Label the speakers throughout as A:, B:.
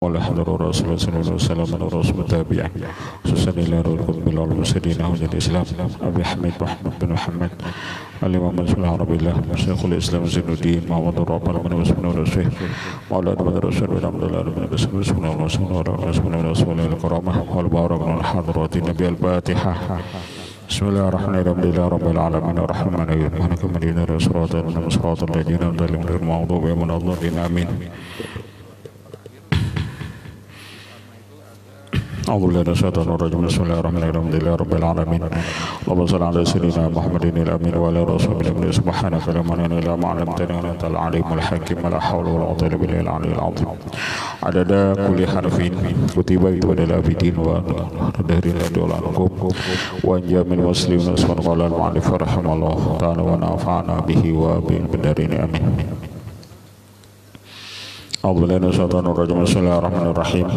A: ولا حضر رسول الله صلى الله عليه وسلم من رسول التابعين سسن إلى ركن بلال المسلمين أهل الإسلام أبي حميد محمد بن محمد الإمام مسؤول عربي الله شيخ الإسلام زين الدين محمد الرابع من مسلم ورسوله مولانا من رسول الله الحمد لله من بسم الله ورسول الله رسول الله الكرامة والبارك من حضرات النبي الفاتحة بسم الله الرحمن الرحيم الحمد لله رب العالمين الرحمن الرحيم مالك يوم الدين صراط الذين أنعمت عليهم غير المغضوب عليهم ولا الضالين آمين أعوذ بالله من الشيطان الرجيم بسم الله الرحمن الرحيم الحمد لله رب العالمين اللهم صل على سيدنا محمد الأمين وعلى رسول الله سبحانك لا مانع إلا ما علمتنا أنت العليم الحكيم لا حول ولا قوة إلا بالله العلي العظيم عدد كل حرف كتب ودل العابدين ودهر الدولانكم وأنجى من مسلم نصفا قال المعلف رحمه الله تعالى ونفعنا به وبالدارين آمين أعوذ بالله من الشيطان الرجيم بسم الله الرحمن الرحيم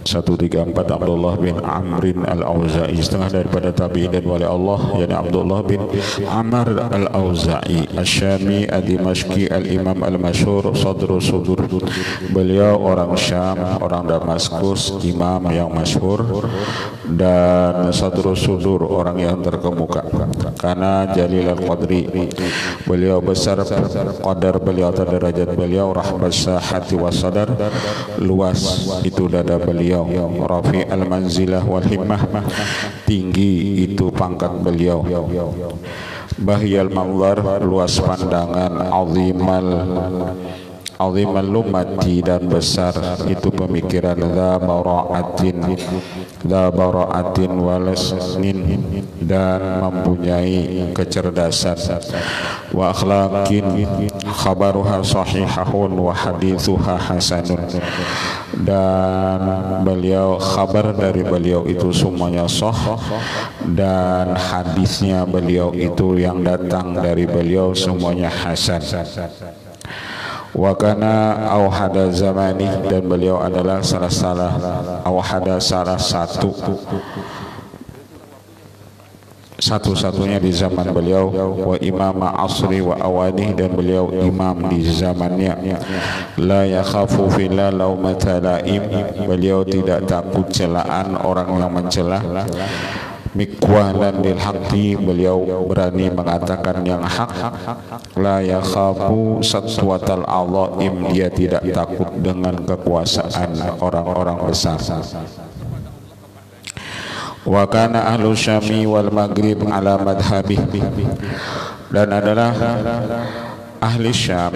A: 134 Abdullah bin Amrin al-Auza'i setengah daripada tabi'in dan wali Allah yakni Abdullah bin Amr al-Auza'i Asyami ad-Dimashqi al-Imam al-Masyhur Sadru Sudur. Beliau orang Syam, orang Damaskus, imam yang masyhur dan Sadru Sudur, orang yang terkemuka. Karena Jalil al-Qadri, beliau besar qadar beliau atau derajat beliau, rahbas sahati was sadar, luas itu dada beliau, rafi al-manzilah wal himmah, tinggi itu pangkat beliau, bahyal manzar, luas pandangan, azimal lumati, dan besar itu pemikiran, dza bara'atin walasnin, dan mempunyai kecerdasan, wa akhlaqin khabaruha sahihahun wa hadithuha hasanun, dan beliau khabar dari beliau itu semuanya sahih dan hadisnya beliau itu yang datang dari beliau semuanya hasan. Wa kana awhada zamani, dan beliau adalah salah satu-satunya di zaman beliau, wa imam asri wa awani, dan beliau imam di zamannya, la yakhafu fila laumata laim, beliau tidak takut celaan orang yang mencela, mikwalan lil haqqi, beliau berani mengatakan yang hak, la yakhafu satwatal azaim, dia tidak takut dengan kekuasaan orang-orang besar. Wa kana ahlu syami wal maghrib ala madhabih, dan adalah ahli Syam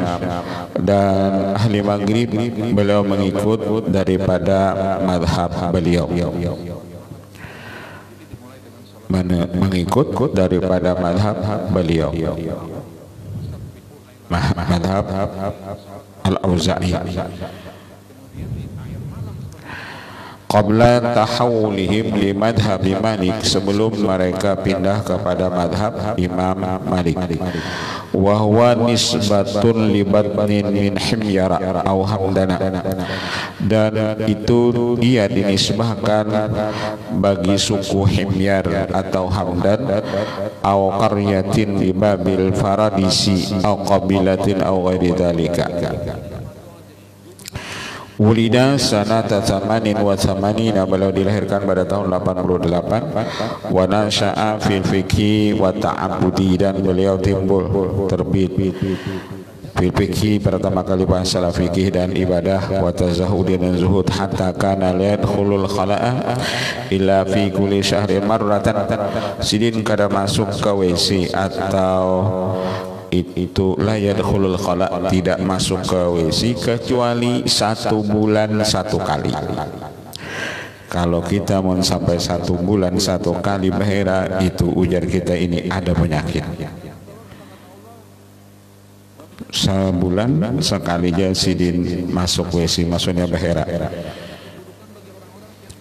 A: dan ahli Maghrib beliau mengikut daripada madhab beliau, mengikut daripada madhab beliau, madhab al-Auza'i. Qabla tahawulihim li madhabi Malik, sebelum mereka pindah kepada madhab Imam Malik. Wa huwa nisbatun li batnin min himyara au hamdana, dan itu dia dinisbahkan bagi suku Himyar atau Hamdan, au qaryatin di Babil Faradisi au qabilatin au ghairi dzalika. Wulida sanata thamanin wa thamanina, beliau dilahirkan pada tahun 88. Wa nasya'a fil fiqhi wa ta'abbudi, dan beliau timbul terbit fil fiqhi, pertama kali bahasa fikih dan ibadah, wa tazahudi, dan zuhud, hatta kana la yadkhulul khala'a illa fi kulli syahrin marratan, sidin kada masuk ke WC atau itu la yadkhulul khala', tidak masuk ke WC kecuali 1 bulan 1 kali. Kalau kita mau sampai 1 bulan 1 kali bahera, itu ujar kita ini ada penyakit. Sebulan sekali aja sidin masuk WC, maksudnya bahera,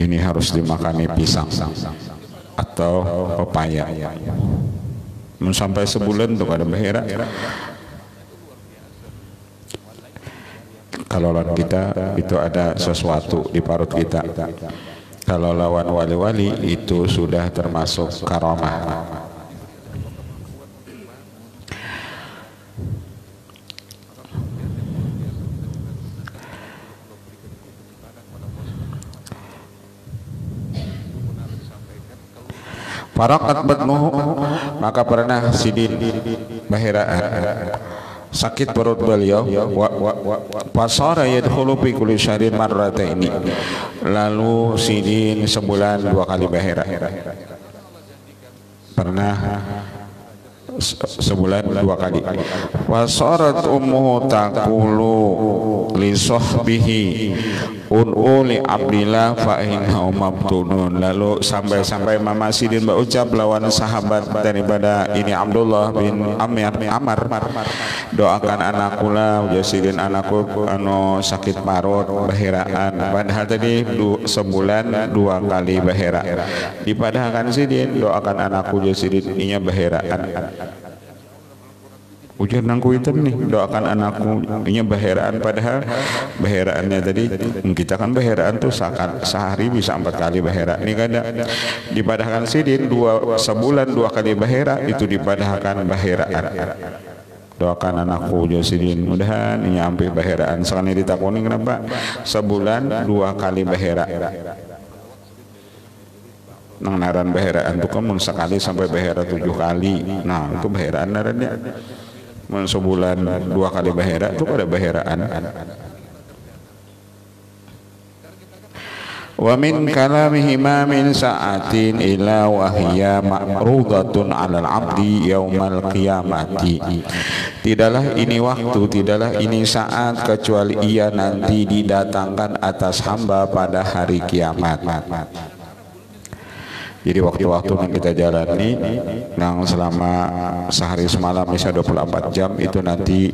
A: ini harus dimakani pisang atau pepaya. Sampai sebulan tuh ada bahera. Kalau lawan kita itu ada sesuatu di parut kita. Kalau lawan wali-wali itu sudah termasuk karamah. Farakat batnuhu, maka pernah Sidin baheraan, sakit perut beliau. Fasara yadkhulu fi kulli syahrin marrataini, lalu Sidin sebulan 2 kali bahera. Pernah sebulan 2 kali. Wasarat ummuhu taqulu li sahbihi uli Abdillah fa innahu mabtunun. Lalu sampai Mama Sidin berucap lawan sahabat daripada ini Abdullah bin Amr, doakan anakku lah, Sidin anakku anu sakit parut baheraan. Padahal tadi sebulan 2 kali bahera. Dipadahkan Sidin doakan anakku Sidin inya baheraan. Ujar nangku itu nih, doakan anakku ini baheraan, padahal baheraannya tadi kita kan baheraan tuh sehari bisa 4 kali bahera. Ini kada dipadahkan Sidin sebulan 2 kali bahera, itu dipadahkan baheraan. Doakan anakku Sidin mudahan ini sampai baheraan. Sekali ditakoni kenapa sebulan 2 kali bahera. Nang naran baheraan tuh kamu sekali sampai bahera 7 kali. Nah itu baheraan narannya. Sebulan 2 kali bahera itu pada baheraan. Wa min kalamihi ma min sa'atin ila wahya ma'rudatun 'alal 'abdi yaumal qiyamati. Tidaklah ini waktu, tidaklah ini saat, kecuali ia nanti didatangkan atas hamba pada hari kiamat. Jadi waktu-waktu yang kita jalani yang selama sehari semalam bisa 24 jam itu nanti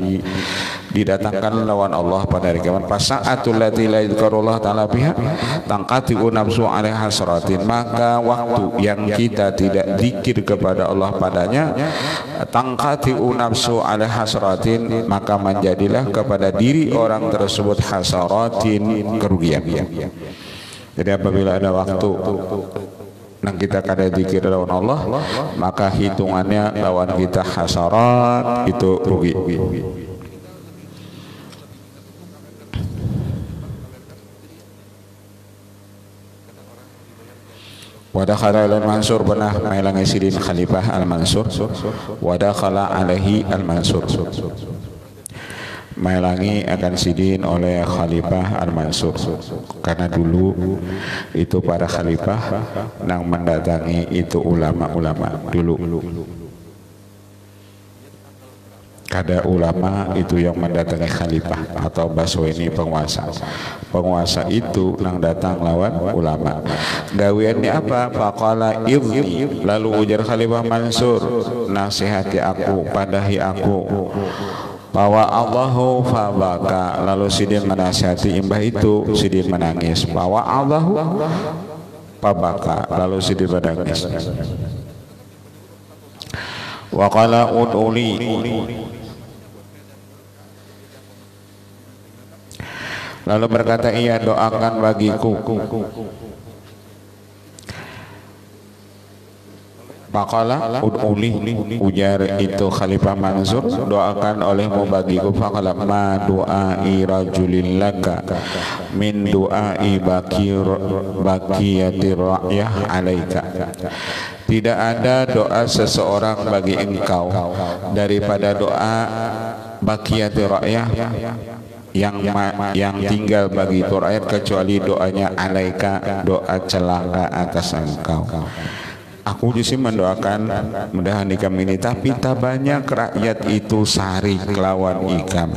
A: didatangkan lawan Allah pada hari kiamat. Fasa'atul lati la yadhkurullah ta'ala biha tangqati'u nafsu 'alaiha hasratin. Maka waktu yang kita tidak zikir kepada Allah padanya, tangqati'u nafsu 'alaiha hasratin, maka menjadilah kepada diri orang tersebut hasaratin, kerugian. Jadi apabila ada waktu nang kita kada zikir lawan Allah, maka hitungannya lawan kita hasarat, itu rugi. Wadakhala al-Mansur, pernah melangi Sidin Khalifah al-Mansur. Wadakhala alaihi al-Mansur, melangi akan Sidin oleh Khalifah al-Mansur. Karena dulu itu para khalifah yang mendatangi itu ulama-ulama dulu. Kada ulama itu yang mendatangi khalifah atau basweni penguasa. Penguasa itu yang datang lawan ulama. Gawiannya apa? Faqala idni, lalu ujar Khalifah Mansur, nasihati aku, padahi aku. Bahwa Allahu fabaka, lalu Sidin menasihati imbah itu, Sidin menangis. Bahwa Allahu fabaka, lalu Sidin menangis. Wa qala ud'uli, lalu berkata ia, doakan bagiku. Faqala ud'uli, ujar itu Khalifah Mansur, doakan olehmu bagiku. Faqala ma du'ai rajulin laka min du'ai baqiyati ra'yah alaika. Tidak ada doa seseorang bagi engkau daripada doa baqiyati ra'yah yang tinggal bagi itu rakyat, kecuali doanya alaika, doa celaka atas engkau. Aku justru mendoakan mudahan ikam ini, tapi tak banyak rakyat itu sari kelawan ikam.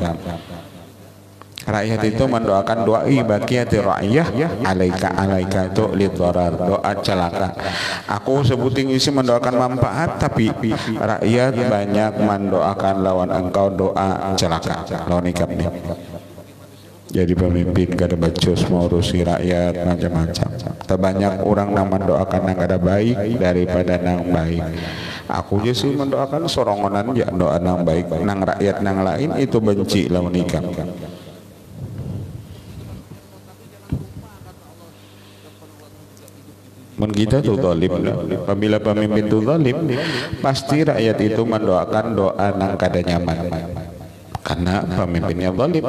A: Rakyat itu mendoakan doa baqiyati ra'yah alaika itu lidharar, doa celaka. Aku sebutin isi mendoakan manfaat, tapi rakyat banyak mendoakan lawan engkau doa celaka lawan ikam ini. Jadi pemimpin kada becus mengurusi rakyat macam-macam. Terbanyak orang yang mendoakan yang kada baik daripada yang baik. Aku justru mendoakan sorongonan ya doa yang baik. Nang rakyat yang lain itu benci lawan ikam. Men kita tuh zalim. Apabila pemimpin itu zalim, pasti rakyat itu mendoakan doa yang kada nyaman. Karena pemimpinnya zalim.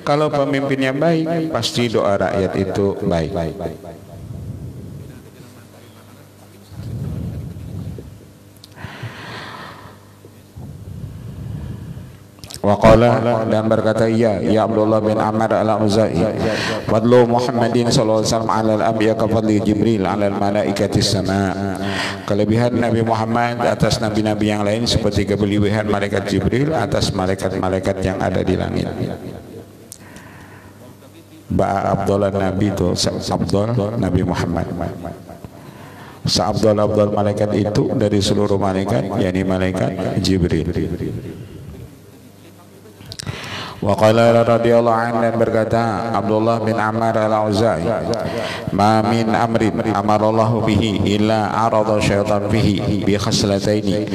A: Kalau pemimpinnya baik, pasti doa rakyat itu baik. Waqala, dan berkata ya Abdullah bin Amr al-Auza'i, fadlu Muhammadin sallallahu alaihi wasallam 'ala al-anbiya ka fadli Jibril 'ala al-malaikati sama. Kelebihan Nabi Muhammad atas nabi-nabi yang lain seperti kelebihan malaikat Jibril atas malaikat-malaikat yang ada di langit. Abdullah Nabi itu Abdul Nabi Muhammad. Abdul malaikat itu dari seluruh malaikat, yakni malaikat Jibril. Wa qala radhiyallahu anhu, dan berkata Abdullah bin Amr al-Auza'i, ma min amrin amarallahu bihi illa arada syaitan fihi bi khaslataini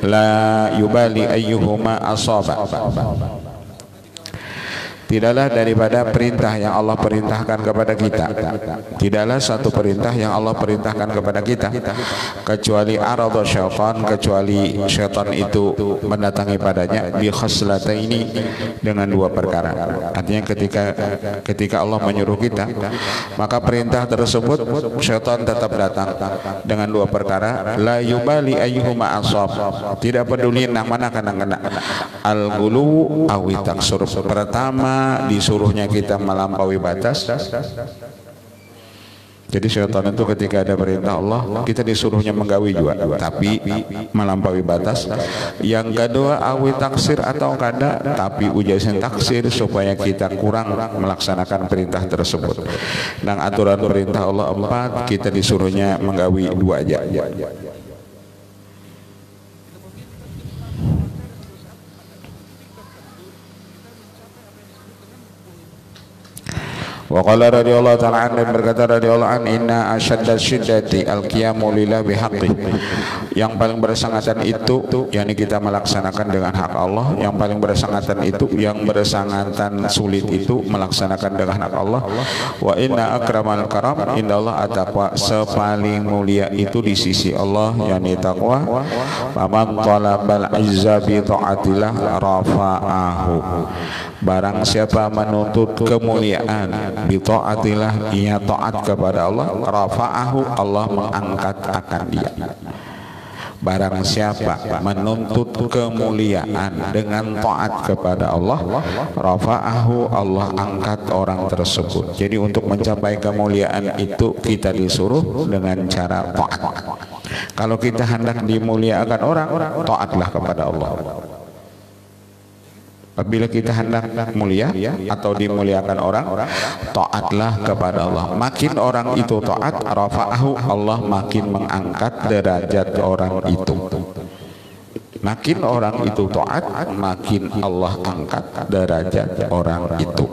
A: la yubali ayyuhuma asaba. Tidaklah daripada perintah yang Allah perintahkan kepada kita, tidaklah satu perintah yang Allah perintahkan kepada kita kecuali arada syaitan, kecuali syaitan itu mendatangi padanya bi khaslataini, dengan dua perkara. Artinya ketika Allah menyuruh kita, maka perintah tersebut syaitan tetap datang dengan dua perkara, la yubali ayyuhuma asab, tidak peduli yang mana kena al-ghulu awi taksur. Pertama, disuruhnya kita melampaui batas. Jadi syaitan itu ketika ada perintah Allah, kita disuruhnya menggawi juga, tapi melampaui batas. Yang kedua, awi taksir atau kada, tapi ujasin taksir, supaya kita kurang melaksanakan perintah tersebut. Dan aturan perintah Allah 4, kita disuruhnya menggawi 2 aja. Wa qala radhiyallahu ta'ala anhu, dan berkata radhiyallahu anhu, inna asyadda syiddati al-qiyamu lillahi bihaqqi. Yang paling bersangatan itu yakni kita melaksanakan dengan hak Allah. Yang paling bersangatan itu, yang bersangatan sulit itu melaksanakan dengan hak Allah. Wa inna akramal karam indallah at-taqwa, sepaling mulia itu di sisi Allah yakni taqwa. Faman talabal izza bi ta'atillah rafa'ahu, barang siapa menuntut kemuliaan bi ta'atillah, ia taat kepada Allah, rafa'ahu, Allah mengangkat akan dia. Barang siapa menuntut kemuliaan dengan taat kepada Allah, rafa'ahu, Allah angkat orang tersebut. Jadi untuk mencapai kemuliaan itu kita disuruh dengan cara taat. Kalau kita hendak dimuliakan orang, taatlah kepada Allah. Apabila kita hendak mulia atau dimuliakan orang, taatlah kepada Allah. Makin orang itu taat, rafa'ahu, Allah makin mengangkat derajat orang itu. Makin orang itu taat, makin Allah angkat derajat orang itu.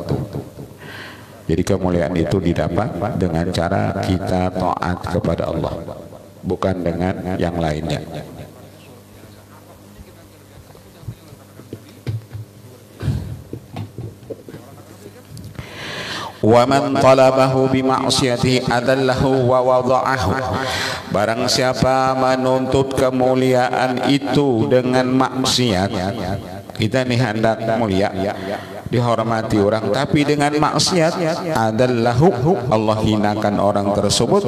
A: Jadi kemuliaan itu didapat dengan cara kita taat kepada Allah, bukan dengan yang lainnya. Wa man talabahu bi ma'siyati adallahu wa wada'ahu, barang siapa menuntut kemuliaan itu dengan maksiat. Kita nih hendak mulia, dihormati orang, tapi dengan maksiat, adallahu, Allah hinakan orang tersebut,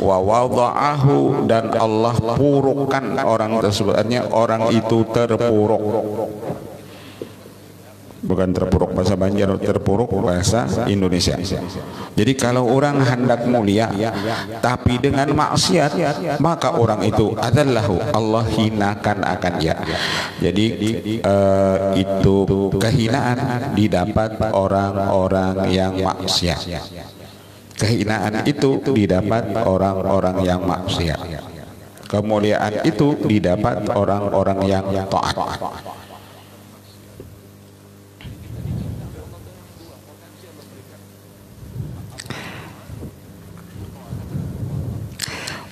A: wa wada'ahu, dan Allah purukkan orang tersebut. Artinya orang itu terpuruk. Bukan terpuruk bahasa Banjar, terpuruk bahasa Indonesia. Jadi kalau orang hendak mulia tapi dengan maksiat, maka orang itu adalah Allah hinakan akan dia. Jadi itu kehinaan didapat orang-orang yang maksiat. Kehinaan itu didapat orang-orang yang maksiat. Kemuliaan itu didapat orang-orang yang taat.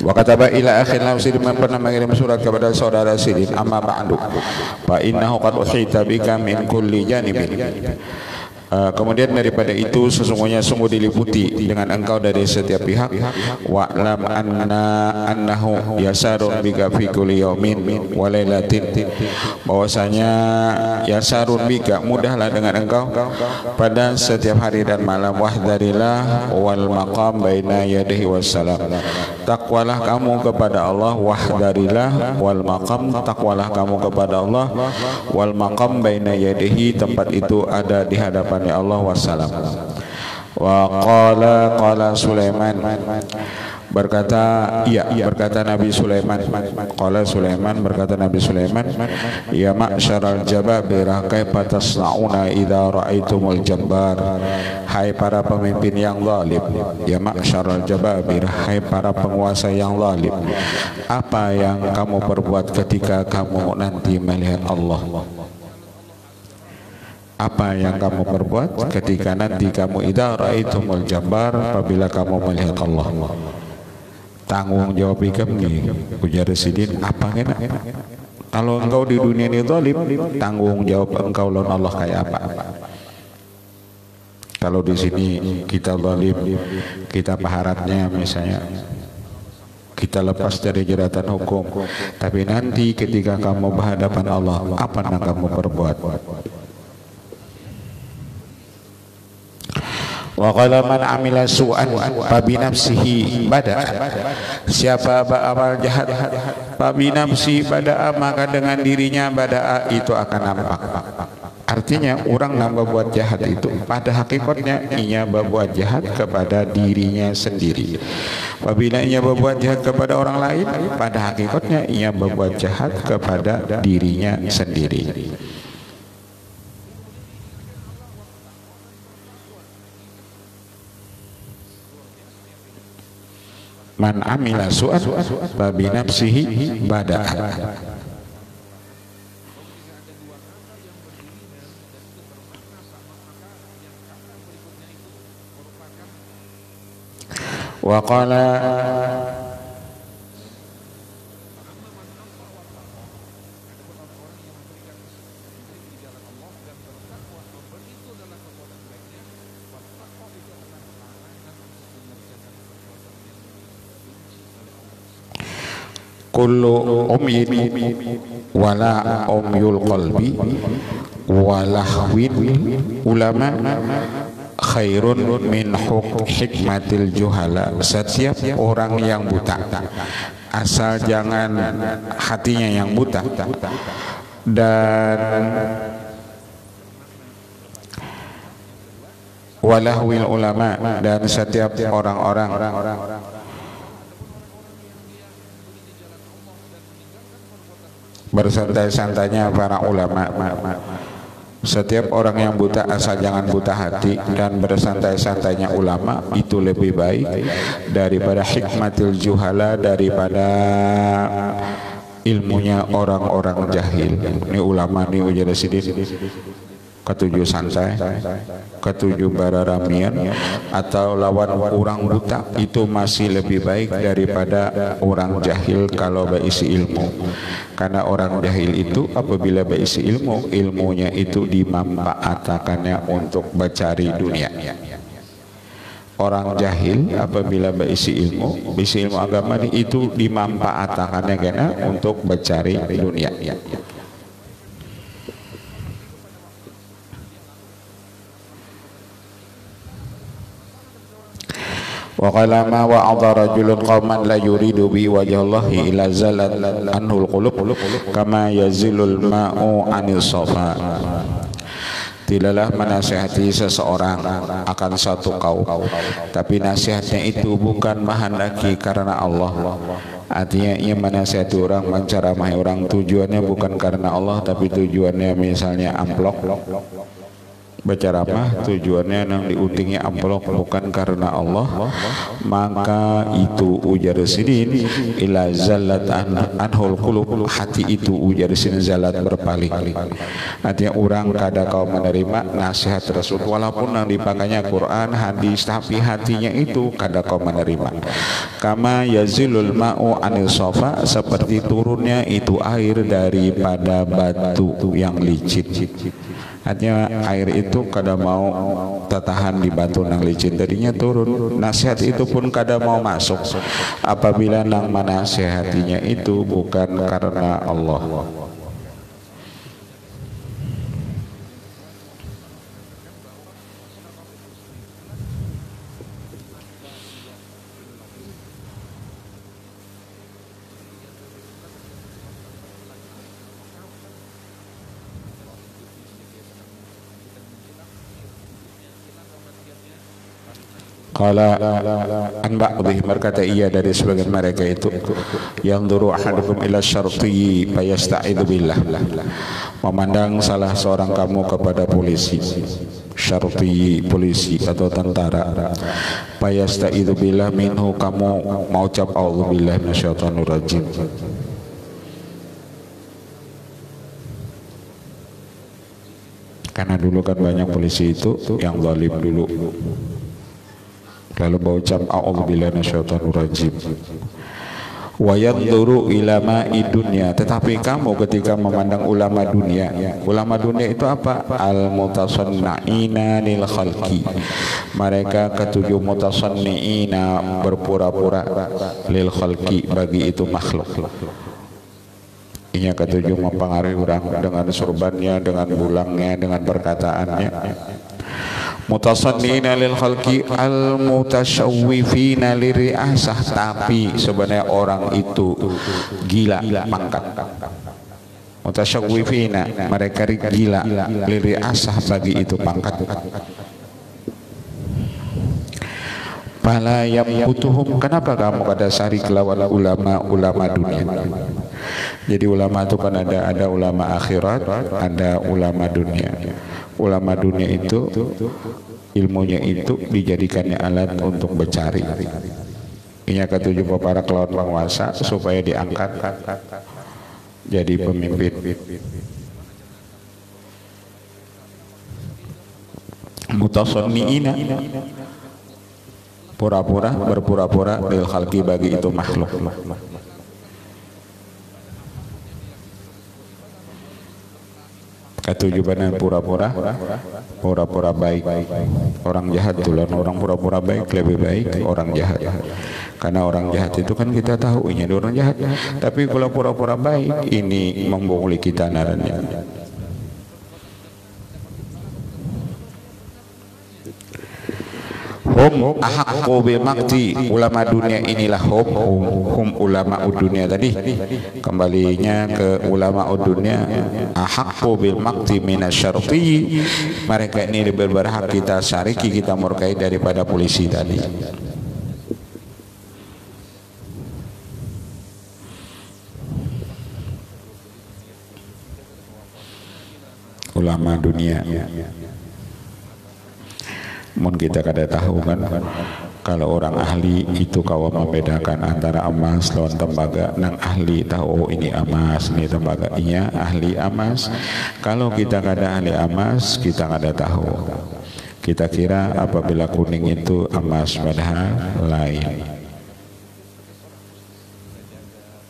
A: Wa kataba ila akhil Sirin, pernah mengirim surat kepada saudara Sirin, amma ba'du fa innahu qad uhita bika min kulli janibin, Kemudian daripada itu sesungguhnya sungguh diliputi dengan engkau dari setiap pihak. Wa'lam annahu yasarun bika fi kulli yaumin wa lailatin, bahwasanya yasarun bika mudahlah dengan engkau pada setiap hari dan malam. Wahdarilah wal maqam baina yadihi wassalam, takwalah kamu kepada Allah. Wahdarilah wal maqam, takwalah kamu kepada Allah. Wal maqam baina yadihi, tempat itu ada di hadapan ya Allah, wassalam. Wa qala Sulaiman, berkata Nabi Sulaiman, qala Sulaiman, berkata Nabi Sulaiman, ya ma'syaral jababirah kaifa tasna'una idza ra'aitumul jabbar, hai para pemimpin yang zalim. Ya ma'syaral jababirah, hai para penguasa yang zalim, apa yang kamu perbuat ketika kamu nanti melihat Allah? Apa yang kamu perbuat ketika nanti kamu idza ra'aitumul jabbar, apabila kamu melihat Allah? Tanggung jawab kami, ujar Sidin, apa enak? Kalau engkau di dunia ini zalim, tanggung jawab engkau lawan Allah kayak apa? Kalau di sini kita zalim, kita paharatnya misalnya, kita lepas dari jeratan hukum, tapi nanti ketika kamu berhadapan Allah, apa yang kamu perbuat? Wa qala man amila su'an fa bi nafsihi bada, siapa beramal jahat fa bi nafsi bada, maka dengan dirinya bada itu akan nampak. Artinya orang yang berbuat jahat itu pada hakikatnya ia berbuat jahat kepada dirinya sendiri. Apabila ia berbuat jahat kepada orang lain, pada hakikatnya ia berbuat jahat kepada dirinya sendiri. Man amila su'an fa bi nafsihi bada'a. Wa qala kullu umyin wala umyul qalbi walahwin ulama khairun min hikmatil juhala. Setiap orang yang buta, asal jangan hatinya yang buta, dan walahwil ulama, dan setiap orang-orang bersantai-santainya para ulama. Setiap orang yang buta asal jangan buta hati, dan bersantai-santainya ulama itu lebih baik daripada hikmatil juhala, daripada ilmunya orang-orang jahil. Ini ulama nih ujar Sidin, ketujuh santai, ketujuh bararamian, atau lawan orang buta itu masih lebih baik daripada orang jahil kalau berisi ilmu. Karena orang jahil itu apabila berisi ilmu, ilmunya itu dimanfaatkannya untuk mencari dunia. Orang jahil apabila berisi ilmu agama itu dimanfaatkannya karena untuk mencari dunia. Wa qala ma wa'adha rajulun qauman la yuridu bi wajhallahi ila zalat anhul qulub kama yazilul ma'u 'anil safa. Tidaklah menasihati seseorang akan satu kaum, tapi nasihatnya itu bukan menghendaki karena Allah. Artinya ia menasihati orang, menceramahi orang, tujuannya bukan karena Allah, tapi tujuannya misalnya amplop. Berceramah tujuannya yang diutingi amplop bukan karena Allah, maka itu ujar Sidin ila zallat anhul qulub, hati itu ujar Sidin zalat berpaling. Artinya orang kada kau menerima nasihat Rasul walaupun yang dipakainya Quran, hadis, tapi hatinya itu kada kau menerima. Kama yazilul ma'u anil safa, seperti turunnya itu air daripada batu yang licin. Artinya air itu kada mau tertahan di batu nang licin, tadinya turun. Nasihat itu pun kada mau masuk apabila nang menasihatinya itu bukan karena Allah. Qala an ba'dihim, berkata ia dari sebagian mereka itu, yang duru ahadukum ila syarti fayasta'idzu billah, memandang salah seorang kamu kepada polisi, syarti polisi atau tentara, fayasta'idzu billah minhu, kamu mau ucap a'udzubillahi minasyaitonir rajim. Karena dulu kan banyak polisi itu yang zalim dulu, lalu bau ucap a'udzubillahi minasyaitonir rajim. Wa yanzuru ila ma'i dunya, tetapi kamu ketika memandang ulama dunia, ulama dunia itu apa? Al mutasanniina lil khalqi, mereka ketujuh mutasanniina, berpura-pura, lil khalqi, bagi itu makhluk. Ini ketujuh mempengaruhi orang dengan surbannya, dengan bulangnya, dengan perkataannya. Mutasanniina lil khalqi al mutasyawwifina liri'asah, tapi sebenarnya orang itu gila pangkat. Mutasyawwifina, mereka gila, liri'asah, bagi itu pangkat. Fala yambutuhum, kenapa kamu kada sari kelawan ulama dunia? Jadi ulama itu kan ada ulama akhirat, ada ulama dunia. Ulama dunia itu ilmunya itu dijadikannya alat untuk bercari. Ini ketujuh para kelawan penguasa supaya diangkat jadi pemimpin. Mutasanniina, pura-pura, berpura-pura, lil khalqi, bagi itu makhluk. Ketujuh benar pura-pura, pura-pura baik. Orang jahat tulen, orang pura-pura baik lebih baik orang jahat. Karena orang jahat itu kan kita tahu ini orang jahat, tapi kalau pura-pura baik ini membohongi kita naranya. Hum ahaqqu bil maqti, ulama dunia inilah hum ulama dunia tadi, kembalinya ke ulama dunia. Ahaqqu bil maqti minasyarti, mereka ini lebih berhak kita syariki, kita murkai daripada polisi tadi. Ulama dunia. Mun kita kada tahu kan, kalau orang ahli itu kawa membedakan antara emas lawan tembaga. Nang ahli tahu, oh ini emas, ini tembaga. Iya ahli emas. Kalau kita kada ahli emas, kita kada tahu. Kita kira apabila kuning itu emas, padahal lain.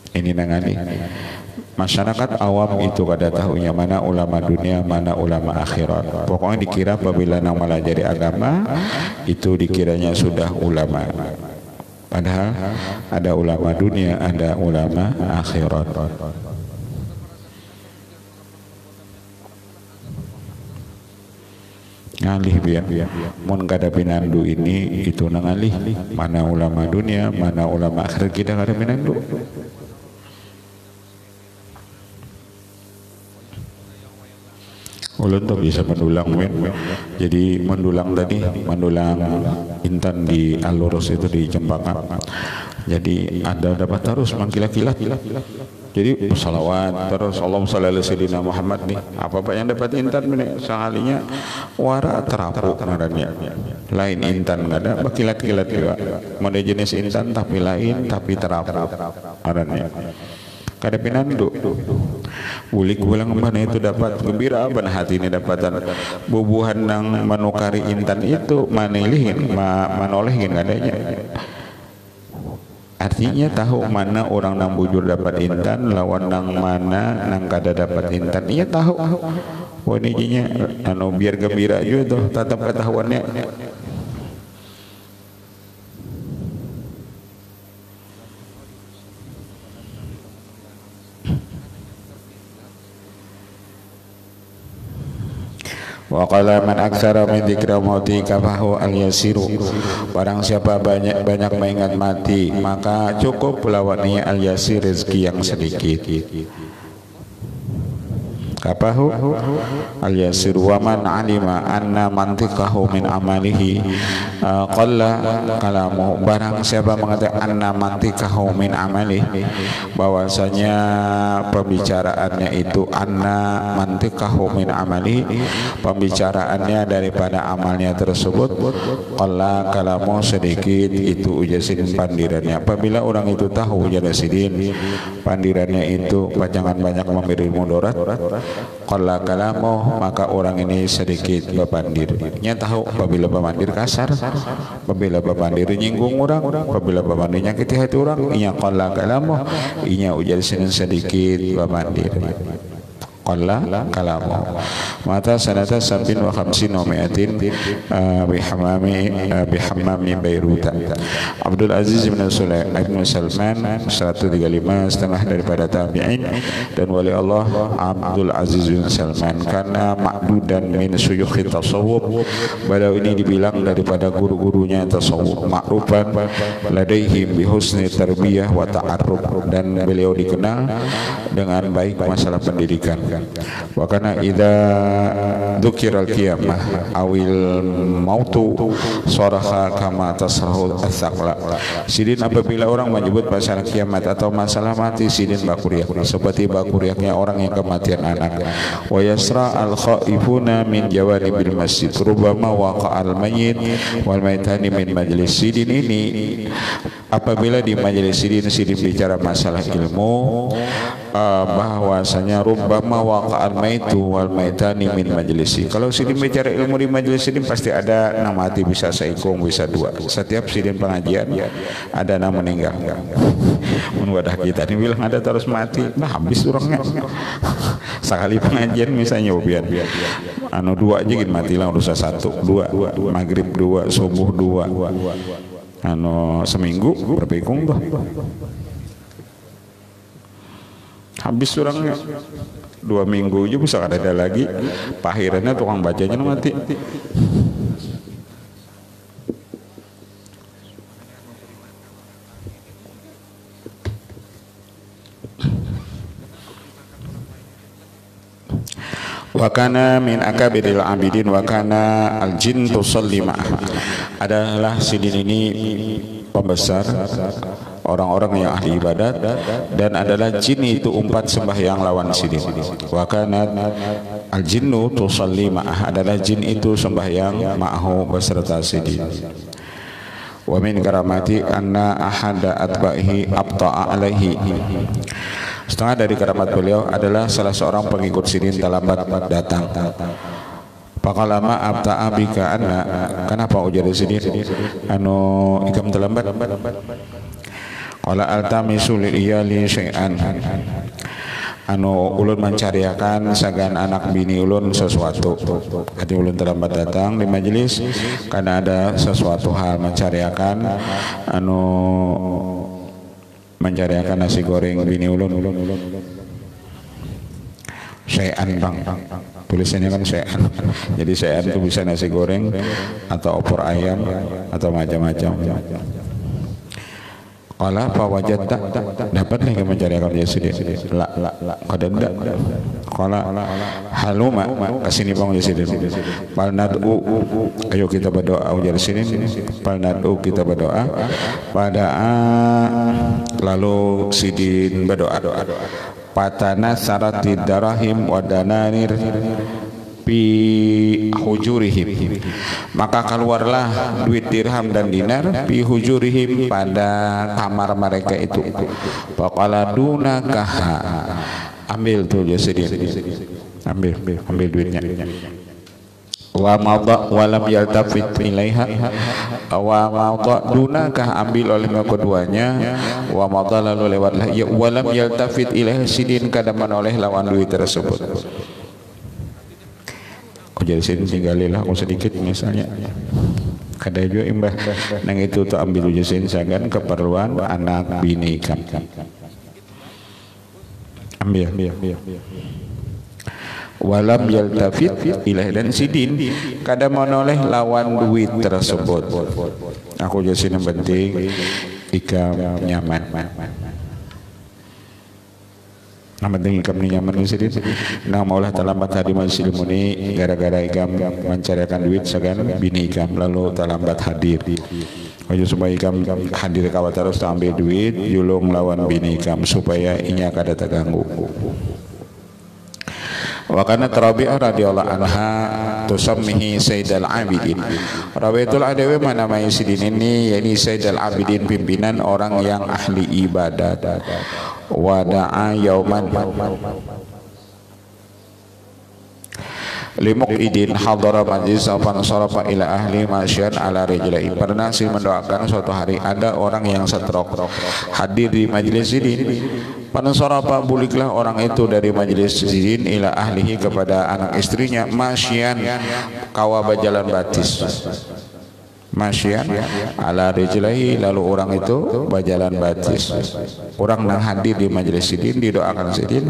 A: Ini nangani masyarakat awam itu kada tahunya mana ulama dunia, mana ulama akhirat. Pokoknya dikira apabila nang melajari agama itu dikiranya sudah ulama, padahal ada ulama dunia, ada ulama akhirat. Ngalih biar mun kada pinandu ini itu nangalih, mana ulama dunia, mana ulama akhirat, kita kada pinandu. Ulun tuh bisa mendulang, jadi mendulang tadi, mendulang intan di Alurus itu di Cempaka. Jadi ada dapat terus mangkilat-kilat. Jadi salawat terus Allahumma shalli ala sayyidina Muhammad nih. Apa-apa yang dapat intan ini sekalinya wara terapuk ngarannya. Lain intan enggak ada, kilat-kilat juga. Mode jenis intan tapi lain, tapi terapuk ngarannya. Kada pinandu ulik ulang mana itu dapat gembira ban hati ini dapatan bubuhan nang manukari intan itu manilihin manolehin adanya. Artinya tahu mana orang nang bujur dapat intan lawan nang mana nang kada dapat intan, ia tahu. wanijinya anu biar gembira juga tuh tatap ketahuannya. Wa qala man aktsara min dzikra mauti kafahu al yasiru, barang siapa banyak mengingat mati maka cukup lawannya al yasir, rezeki yang sedikit. Kapahu al yasir. Wa man alima anna mantiqahu min amalihi qalla kalamu, barang siapa mengatakan anna mantiqahu min amalihi, bahwasanya pembicaraannya itu anna mantiqahu min amalihi, pembicaraannya daripada amalnya tersebut, qalla kalamu, sedikit itu ujasin pandirannya. Apabila orang itu tahu ujasidin pandirannya itu jangan banyak memberi mudarat, qalla kalamu, maka orang ini sedikit bapandirnya. Tahu apabila bapandir kasar, apabila bapandir nyinggung orang, apabila bapandir nyakiti hati orang, inya qalla kalamu, inya ujar sedikit bapandir. Qalla kalamu. Mata sanata sampin wa khamsin wa mi'atin bihammami Bairuta. Abdul Aziz bin Salman 135 setengah daripada tabi'in dan wali Allah Abdul Aziz bin Salman, karena makdudan min suyukhi tasawuf, beliau ini dibilang daripada guru-gurunya tasawuf, ma'rufan ladaihim bihusni tarbiyah wa ta'arruf, dan beliau dikenal dengan baik masalah pendidikan. Wa kana idza dzukira al-qiyamah awil mautu saraha kama tasrahu as-saqla. Sidin apabila orang menyebut masalah kiamat atau masalah mati, sidin bakuriak seperti bakuriaknya orang yang kematian anak. Wa yasra al-khaifuna min jawanibil masjid rubama waqa'al mayyit wal maitani min majlis. Sidin ini apabila di majelis sidin bicara masalah ilmu, bahwasanya rubbama waqa'al maitu wal maitani min majlisi. Kalau sidin bicara ilmu di majelis sidin pasti ada nama mati, bisa seikung bisa dua. Setiap sidin pengajian ada nama meninggal. Mun wadah kita ini bilang ada terus mati, nah habis orangnya. Sekali pengajian misalnya biar anu dua aja gitu mati lah, udah satu dua maghrib dua subuh dua anu seminggu berpikung tuh habis orangnya 2 minggu aja bisa ada lagi pahirannya tukang bacanya mati. Wa kana min akabiril abidin wa kana al jin tusalli ma'ah. Adalah sidin ini pembesar orang-orang yang ahli ibadat, dan adalah jin itu umpat sembahyang lawan sidin. Wa kana al jinnu tusalli ma'ah, adalah jin itu sembahyang ma'ahu beserta sidin. Wa min karamati anna ahada atba'ihi abta'a alaihi. Setengah dari keramat beliau adalah salah seorang pengikut sidin terlambat datang. Pakalama abta'a bika anna, kenapa ujar sidin anu ikam terlambat? Qala altamisu lil iyali syai'an, anu ulun mencariakan sagan anak bini ulun sesuatu. Hati ulun terlambat datang di majelis karena ada sesuatu hal mencariakan anu mencariakan nasi goreng bini ulun. Syai'an bang, tulisannya kan syai'an. Jadi syai'an itu bisa nasi goreng atau opor ayam atau macam-macam. Qala fa wajadta, dapat lagi mencariakan dia sedih. La qad ndak. Qala haluma, kasini bang dia sedih. Fal nad'u, ayo kita berdoa ujar sini. Fal nad'u, kita berdoa. Pada lalu sidin berdoa. Patana sarati darahim wa dananir fi hujurihim, maka keluarlah duit dirham dan dinar fi hujurihim, pada kamar mereka itu. Faqala dunakaha, ambil tuh jasidin, ambil duitnya. Wa madha wa lam yaltafit ilaiha, wa madha dunakah, ambil oleh keduanya. Wa madha lalu lewatlah, ya wa lam yaltafit ilaiha, sidin kadaman oleh lawan duit tersebut. Oh jadi sini tinggalilah aku sedikit misalnya. Kada juga imbah nang itu tuh ambil ujusin sagan keperluan anak bini kam. Ambil. Walam yaltafit ilaih dan sidin kada menoleh lawan duit tersebut. Aku jadi yang penting ikam nyaman. Yang penting ikam nyaman sidin. Nah maulah terlambat hari majlis ilmu ini gara-gara ikam mencarikan duit sagan bini ikam lalu terlambat hadir. Ojo supaya ikam hadir kawat terus ambil duit julung lawan bini ikam supaya inya kada terganggu. Wa kana Rabi'ah radhiyallahu anha tusammihi Sayyidul Abidin. Rabi'atul Adawi menamai sidin ini yakni Sayyidul Abidin, pimpinan orang yang ahli ibadat. Wa da'a yauman Limuqidin hadara majlis fan sarafa ila ahli masyan ala rijlai. Pernah sih mendoakan suatu hari ada orang yang setrok hadir di majlis sidin. Fan sarafa buliklah orang itu dari majlis sidin ila ahlihi kepada anak istrinya masyan kawa berjalan batis. Masyan ala rijlai, lalu orang itu berjalan batis. Orang nang hadir di majlis sidin didoakan sidin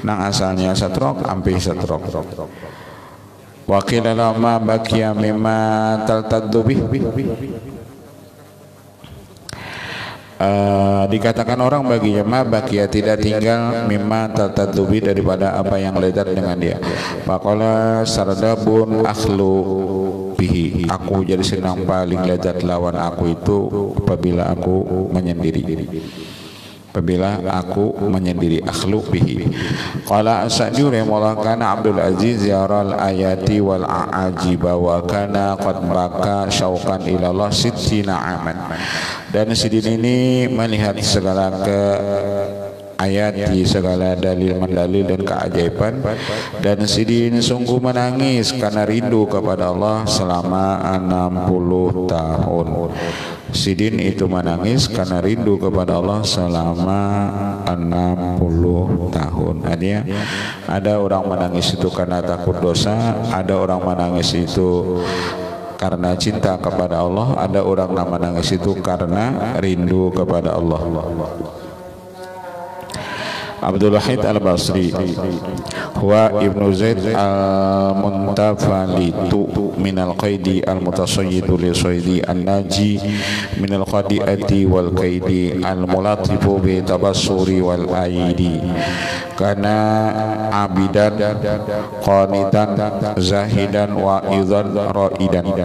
A: nang asalnya setrok ampi setrok. Wa qila ma baqiya mimma taltaddu bih. Dikatakan orang baginya ma baqiya tidak tinggal mimma taltaddu bih daripada apa yang lezat dengan dia. Faqala sardabun akhlu bihi, aku jadi senang paling lezat lawan aku itu apabila aku menyendiri. Apabila aku menyendiri akhlu bihi. Qala As-Sa'di rahimahullah kana Abdul Aziz yaral ayati wal a'ajiba wa kana qad baka syauqan ila Allah sittina aman. Dan sidin ini melihat segala ayat di segala dalil mendalil dan keajaiban, dan sidin sungguh menangis karena rindu kepada Allah selama 60 tahun. Sidin itu menangis karena rindu kepada Allah selama 60 tahun. Ada orang menangis itu karena takut dosa, ada orang menangis itu karena cinta kepada Allah, ada orang menangis itu karena rindu kepada Allah. Abdul Wahid Al-Basri huwa Ibnu Zaid al-Muntafalitu minal qaidi al-mutasayyidu li saydi an-naji minal qadi'ati wal qaidi al-mulatifu bi tabassuri wal aidi kana abidan qanitan zahidan wa idzan ra'idan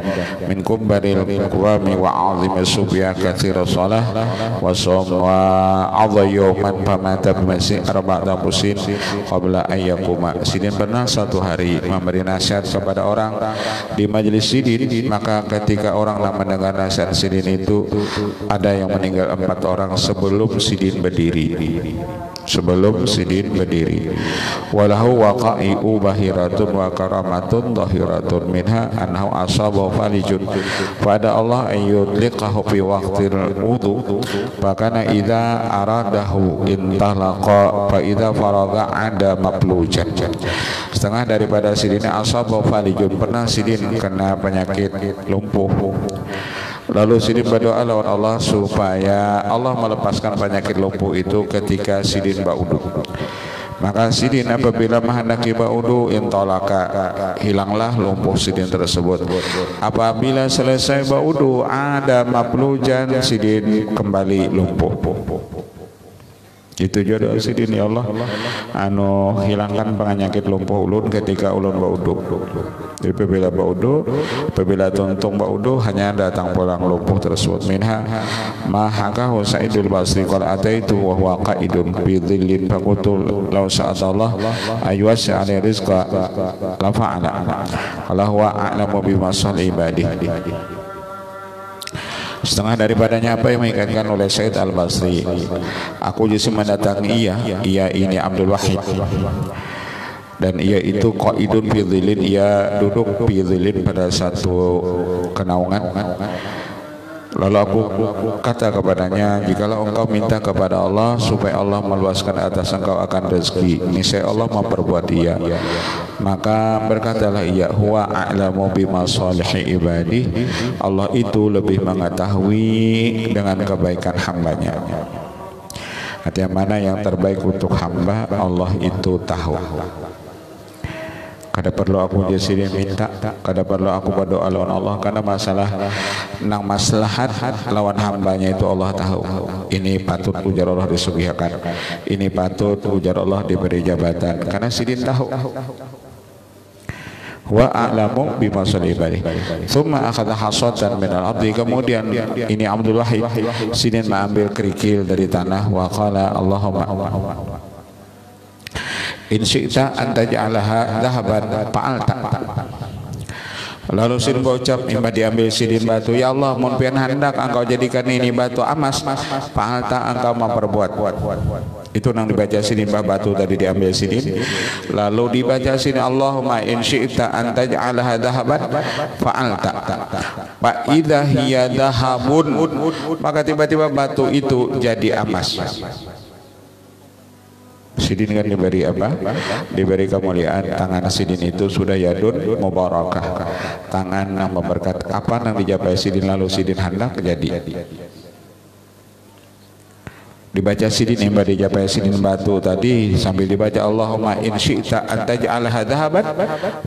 A: min kubbaril qurami wa 'azimi subya katsira shalah wa shom wa adhayyuman pamata bimasi arba'ata musin qabla ayyakuma. Sidin pernah satu hari memberi nasihat kepada orang di majelis sidin, maka ketika orang mendengar nasihat sidin itu ada yang meninggal 4 orang sebelum sidin berdiri. Walahu waqa'i'u bahiratun wa karamatun dhahiratun minha annahu asaba falijun pada Allah ayyudliqahu fi waqtil wudu fakana idza aradahu intalaqa fa idza faraga ada maplujan. Setengah daripada sidin asaba falijun, pernah sidin kena penyakit lumpuh. Lalu sidin berdoa lawan Allah supaya Allah melepaskan penyakit lumpuh itu ketika sidin ba'udu. Maka sidin apabila menghendaki ba'udu intolaka, hilanglah lumpuh sidin tersebut. Apabila selesai ba'udu ada maplujan, sidin kembali lumpuh. Itu jodoh sidin, ya Allah hilangkan penyakit lumpuh ulun ketika ulun ba'udu. Jadi apabila ba'udu, apabila tuntung ba'udu hanya datang pulang lumpuh tersebut. Minha mahakahu Sa'idul Basri qala ataitu wa huwa qa'idun fi dhillin faqutul law sa'atallah ayyusi alai rizqa la fa'ala Allah huwa a'lamu bima sal ibadi. Setengah daripadanya apa yang mengikatkan oleh Said Al-Basri. Aku justru mendatangi ia ini Abdul Wahid, dan ia itu qaidun fi dhillin, ia duduk fi dhillin pada satu kenaungan Lalu aku kata kepadanya, jikalau engkau minta kepada Allah supaya Allah meluaskan atas engkau akan rezeki, niscaya Allah memperbuat ia. Maka berkatalah ia, huwa a'lamu bima salihi ibadi, Allah itu lebih mengetahui dengan kebaikan hambanya. Artinya mana yang terbaik untuk hamba, Allah itu tahu. Kada perlu aku jadi minta, kada perlu aku berdoa lawan Allah, karena masalah nang maslahat lawan hambanya itu Allah tahu. Ini patut ujar Allah disugihakan, ini patut ujar Allah diberi jabatan, karena sidin tahu. Wa a'lamu bima salibari. Tsumma akhadha hasatan min al-ardi, kemudian ini Abdul Wahid sidin mengambil kerikil dari tanah, wa qala Allahumma in syi'ta an taj'alaha dhahaban fa'alta. Lalu sidin berucap, imba diambil sidin batu, ya Allah mun pian hendak engkau jadikan ini batu emas, fa'alta engkau memperbuat. Itu nang dibaca sidin batu tadi diambil sidin, lalu dibaca sidin Allahumma in syi'ta an taj'alaha dhahaban fa'alta. Fa idza hiya dhahabun, maka tiba-tiba batu itu jadi emas. Sidin kan diberi apa? Diberi kemuliaan. Tangan sidin itu sudah yadun mubarakah, tangan yang memberkat. Apa yang dijapai sidin lalu sidin hendak jadi. Dibaca sidin yang dijapai sidin batu tadi sambil dibaca Allahumma in syi'ta an taj'alaha dhahaban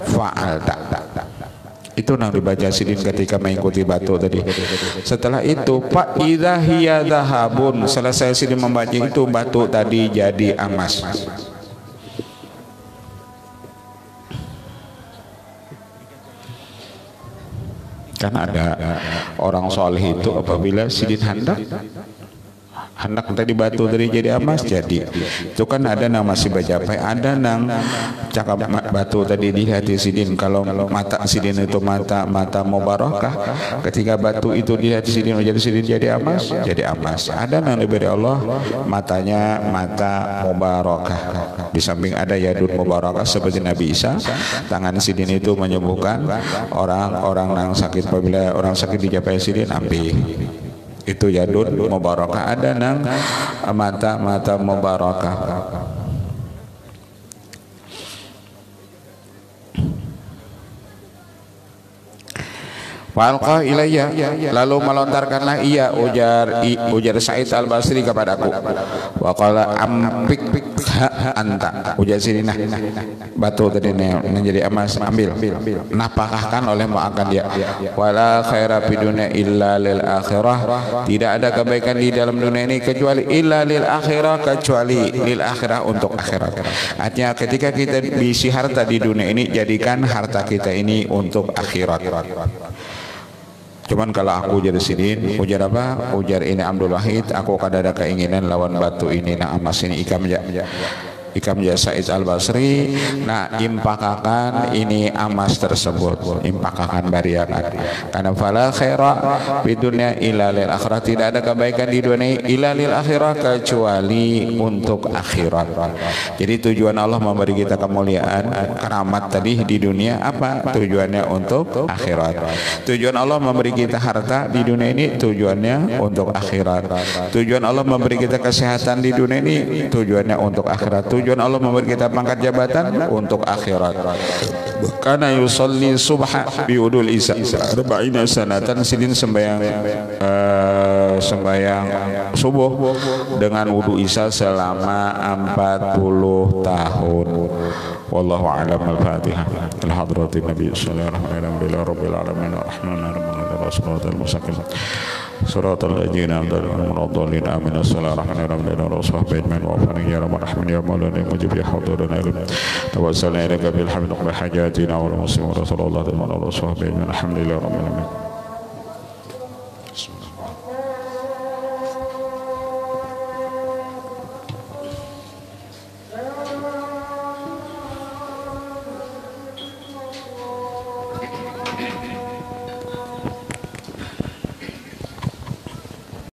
A: fa'alta. Itu yang dibaca sidin ketika mengikuti batu tadi. Setelah itu fa idza hiya dhahabun, selesai sidin membaca itu batu tadi jadi emas. Kan ada orang soleh itu apabila sidin hendak tadi batu dari jadi emas jadi. Itu kan ada nang masih bajapai, ada nang cakap batu tadi di hati sidin. Kalau mata sidin itu mata mubarakah, ketika batu itu di hati sidin jadi emas, jadi emas. Ada nang diberi Allah matanya mata mubarakah. Di samping ada yadun mubarakah seperti Nabi Isa, tangan sidin itu menyembuhkan orang nang sakit. Apabila orang sakit dijapai sidin ambil. Itu yadun mubarakah. Ada nang mata mubarakah. Falqa ilayya, lalu melontarkanlah ia ujar Sa'id Al-Basri kepadaku. Wa qala ampik anta, ujar sini nah batu tadi menjadi emas, ambil napakahkan olehmu akan dia. Wala khaira fid dunya illa lil akhirah, tidak ada kebaikan di dalam dunia ini kecuali illa lil akhirah, kecuali lil akhirah, untuk akhirat. Artinya ketika kita diisi harta di dunia ini, jadikan harta kita ini untuk akhirat. Cuman kalau aku jadi sidin, ujar apa? Ujar ini Abdul Wahid, aku kada ada keinginan lawan batu ini na emas ini ikam Sa'id Al-Basri. Nah, impakakan ini emas tersebut, impakakan bariakan. Karena fala khaira fid dunya illa lil akhirah, tidak ada kebaikan di dunia illa lil akhirah, kecuali untuk akhirat. Jadi tujuan Allah memberi kita kemuliaan, keramat tadi di dunia apa? Tujuannya untuk akhirat. Tujuan Allah memberi kita harta di dunia ini, tujuannya untuk akhirat. Tujuan Allah memberi kita kesehatan di dunia ini, tujuannya untuk akhirat. Tujuan Allah memberi kita pangkat jabatan untuk akhirat. Karena yusalli subha biudul isa arba'ina sanatan, sidin sembahyang subuh dengan wudu isya selama 40 tahun. Wallahu a'lam. Al-Fatihah. Al-hadratin Nabi sallallahu alaihi wasallam. صراط الذين أنعمت عليهم غير الضالين آمين. الصلاة الرحمن الرحيم وصحبه أجمعين وعافنا يا رب الرحمن يا مولانا مجيب يا حضورنا توسلنا إليك بالحمد لله حاجاتنا والمسلمين ورسول الله وصحبه أجمعين. الحمد لله رب العالمين.